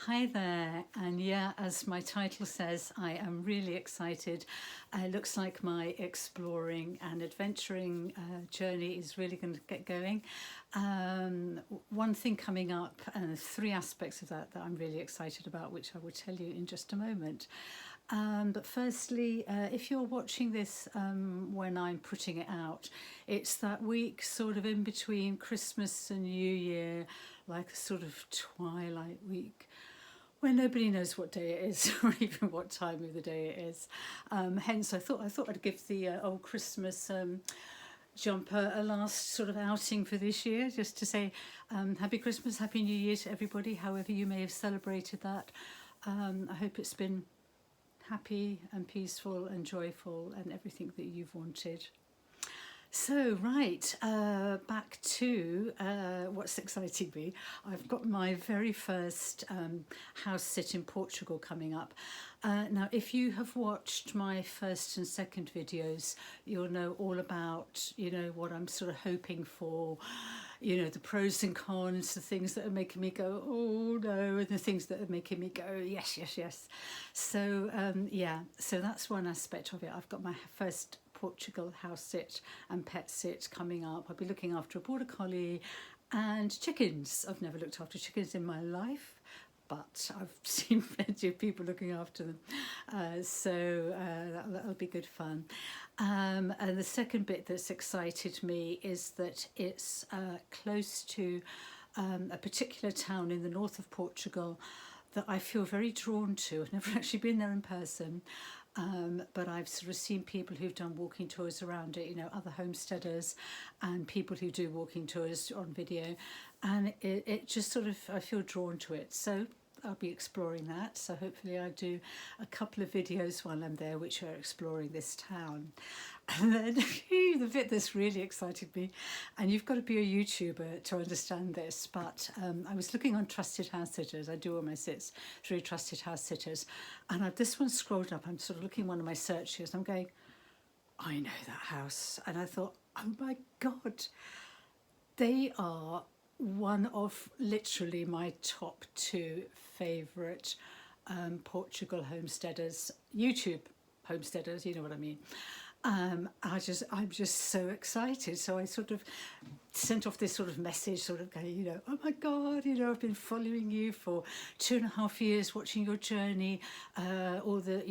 Hi there, and yeah, as my title says, I am really excited. It looks like my exploring and adventuring journey is really going to get going. One thing coming up, and three aspects of that I'm really excited about, which I will tell you in just a moment. But firstly, if you're watching this when I'm putting it out, it's that week sort of in between Christmas and New Year, like a sort of twilight week where nobody knows what day it is or even what time of the day it is. Hence, I thought I'd give the old Christmas jumper a last sort of outing for this year, just to say Happy Christmas, Happy New Year to everybody, however you may have celebrated that. I hope it's been happy and peaceful and joyful and everything that you've wanted. So, right, back to what's exciting me. I've got my very first house sit in Portugal coming up. Now, if you have watched my first and second videos, you'll know all about, what I'm sort of hoping for, the pros and cons, the things that are making me go, oh no, and the things that are making me go, yes, yes, yes. So, so that's one aspect of it. I've got my first Portugal house sit and pet sit coming up. I'll be looking after a border collie and chickens. I've never looked after chickens in my life, but I've seen plenty of people looking after them. That'll be good fun. And the second bit that's excited me is that it's close to a particular town in the north of Portugal that I feel very drawn to. I've never actually been there in person. But I've sort of seen people who've done walking tours around it, other homesteaders and people who do walking tours on video. And it just sort of, I feel drawn to it. So I'll be exploring that. So hopefully I do a couple of videos while I'm there, which are exploring this town. And then the bit that's really excited me, and you've got to be a YouTuber to understand this, but I was looking on Trusted House Sitters. I do all my sits through Trusted House Sitters, and this one scrolled up. I'm sort of looking at one of my searches, and I'm going, I know that house. And I thought, oh my God, they are one of literally my top two favourite Portugal homesteaders, YouTube homesteaders, you know what I mean. I'm just so excited. So I sort of sent off this sort of message, sort of going, oh my God, I've been following you for 2.5 years, watching your journey, all the,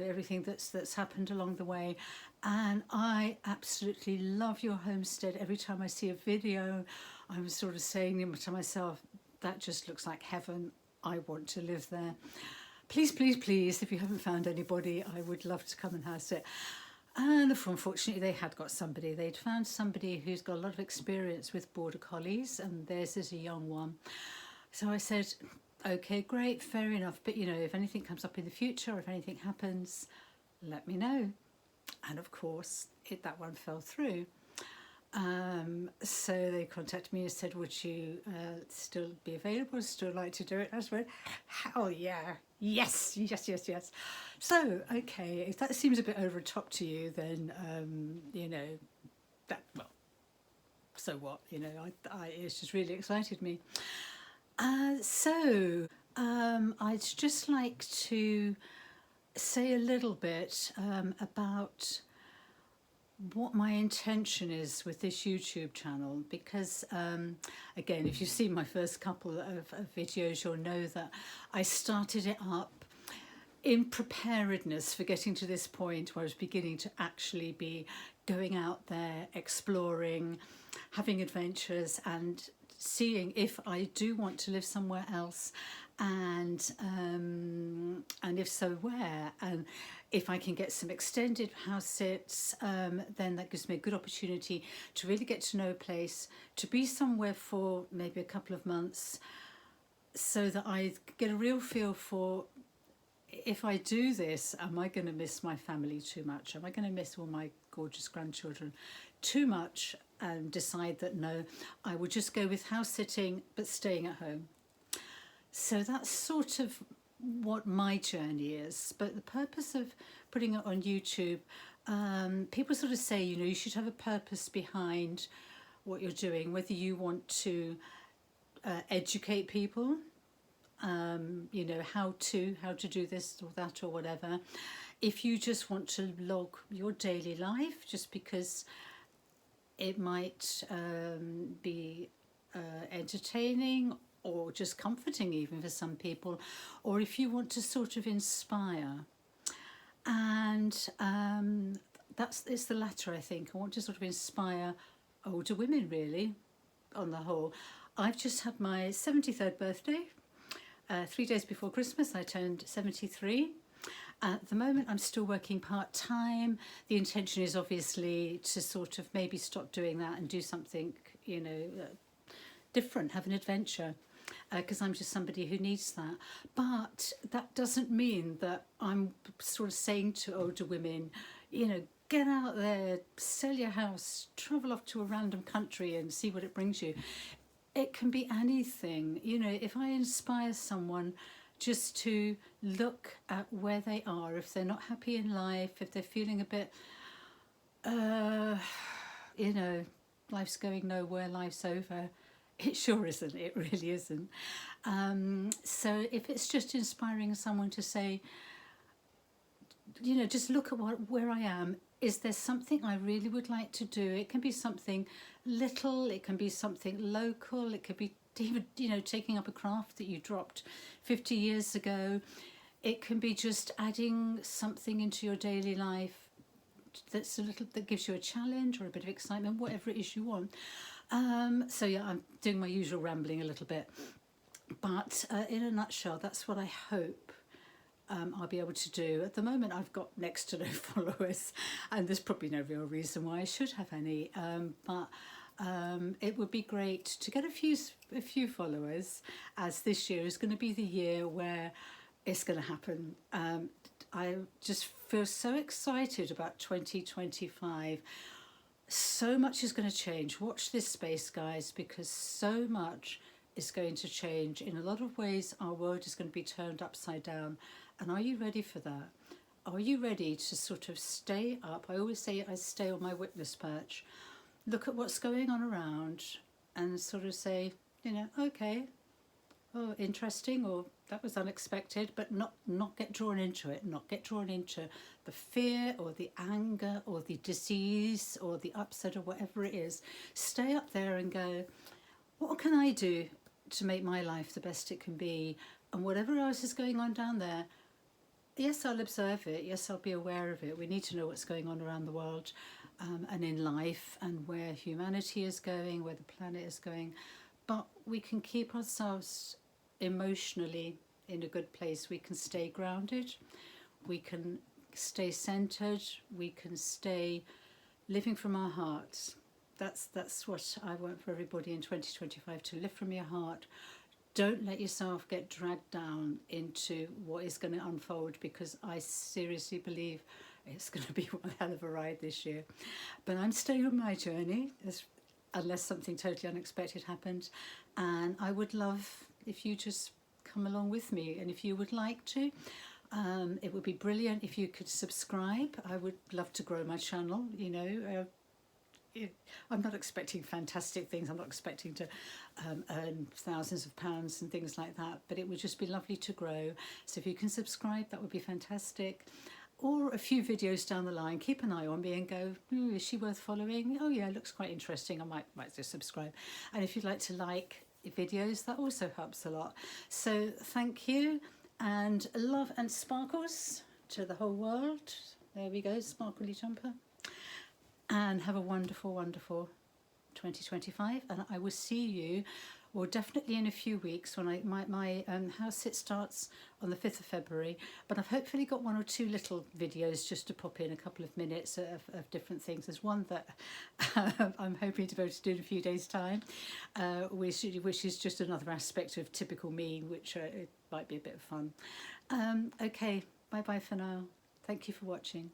everything that's happened along the way. And I absolutely love your homestead. Every time I see a video, I'm sort of saying to myself, that just looks like heaven. I want to live there. Please, please, please, if you haven't found anybody, I would love to come and house it. And unfortunately, they had got somebody. They'd found somebody who's got a lot of experience with border collies, and theirs is a young one. So I said, okay, great, fair enough. But, if anything comes up in the future, or if anything happens, let me know. And of course, that one fell through. So they contacted me and said, would you still be available, still like to do it? I went, hell yeah, yes, yes, yes, yes. So, okay, if that seems a bit over the top to you, then, so what, it's just really excited me. I'd just like to say a little bit about what my intention is with this YouTube channel, because again, if you've seen my first couple of videos, you'll know that I started it up in preparedness for getting to this point where I was beginning to actually be going out there, exploring, having adventures, and seeing if I do want to live somewhere else, and if so, where, and if I can get some extended house sits, then that gives me a good opportunity to really get to know a place, to be somewhere for maybe a couple of months, so that I get a real feel for, if I do this, am I going to miss my family too much? Am I going to miss all my gorgeous grandchildren too much, and decide that no, I will just go with house sitting but staying at home? So that's sort of what my journey is. But the purpose of putting it on YouTube, people sort of say, you should have a purpose behind what you're doing, whether you want to educate people, you know, how to do this or that or whatever. If you just want to log your daily life, just because it might be entertaining or just comforting even for some people, or if you want to sort of inspire. And it's the latter, I think. I want to sort of inspire older women, really, on the whole. I've just had my 73rd birthday. 3 days before Christmas, I turned 73. At the moment, I'm still working part-time. The intention is obviously to sort of maybe stop doing that and do something, you know, different, have an adventure, because I'm just somebody who needs that. But that doesn't mean that I'm sort of saying to older women, you know, get out there, sell your house, travel off to a random country and see what it brings you. It can be anything. You know, if I inspire someone just to look at where they are, if they're not happy in life, if they're feeling a bit, you know, life's going nowhere, life's over. It sure isn't, it really isn't. So if it's just inspiring someone to say, you know, just look at where I am. Is there something I really would like to do? It can be something little, it can be something local, it could be even, you know, taking up a craft that you dropped 50 years ago. It can be just adding something into your daily life that's a little, that gives you a challenge or a bit of excitement, whatever it is you want. So yeah, I'm doing my usual rambling a little bit, but in a nutshell, that's what I hope I'll be able to do. At the moment, I've got next to no followers, and there's probably no real reason why I should have any. But it would be great to get a few followers, as this year is going to be the year where it's going to happen. I just feel so excited about 2025. So much is going to change. Watch this space, guys, because so much is going to change. In a lot of ways, our world is going to be turned upside down. And are you ready for that? Are you ready to sort of stay up? I always say I stay on my witness perch. Look at what's going on around and sort of say, you know, okay, oh, interesting, or that was unexpected, but not get drawn into it, not get drawn into the fear or the anger or the disease or the upset or whatever it is. Stay up there and go, what can I do to make my life the best it can be? And whatever else is going on down there, yes, I'll observe it. Yes, I'll be aware of it. We need to know what's going on around the world and in life, and where humanity is going, where the planet is going. But we can keep ourselves emotionally in a good place. We can stay grounded. We can stay centered. We can stay living from our hearts. That's what I want for everybody in 2025, to live from your heart. Don't let yourself get dragged down into what is going to unfold, because I seriously believe it's going to be one hell of a ride this year. But I'm staying on my journey, unless something totally unexpected happens. And I would love if you just come along with me. And if you would like to, it would be brilliant if you could subscribe. I would love to grow my channel, you know. I'm not expecting fantastic things. I'm not expecting to earn thousands of pounds and things like that, but it would just be lovely to grow. So if you can subscribe, that would be fantastic. Or a few videos down the line, keep an eye on me and go, is she worth following? Oh yeah, it looks quite interesting. I might just subscribe. And if you'd like to like videos, that also helps a lot. So thank you, and love and sparkles to the whole world. There we go, sparkly jumper. And have a wonderful, wonderful 2025. And I will see you, well, definitely in a few weeks, when my house sit starts on the 5th of February. But I've hopefully got one or two little videos just to pop in, a couple of minutes of different things. There's one that I'm hoping to be able to do in a few days' time, which is just another aspect of typical me, which it might be a bit of fun. Okay, bye-bye for now. Thank you for watching.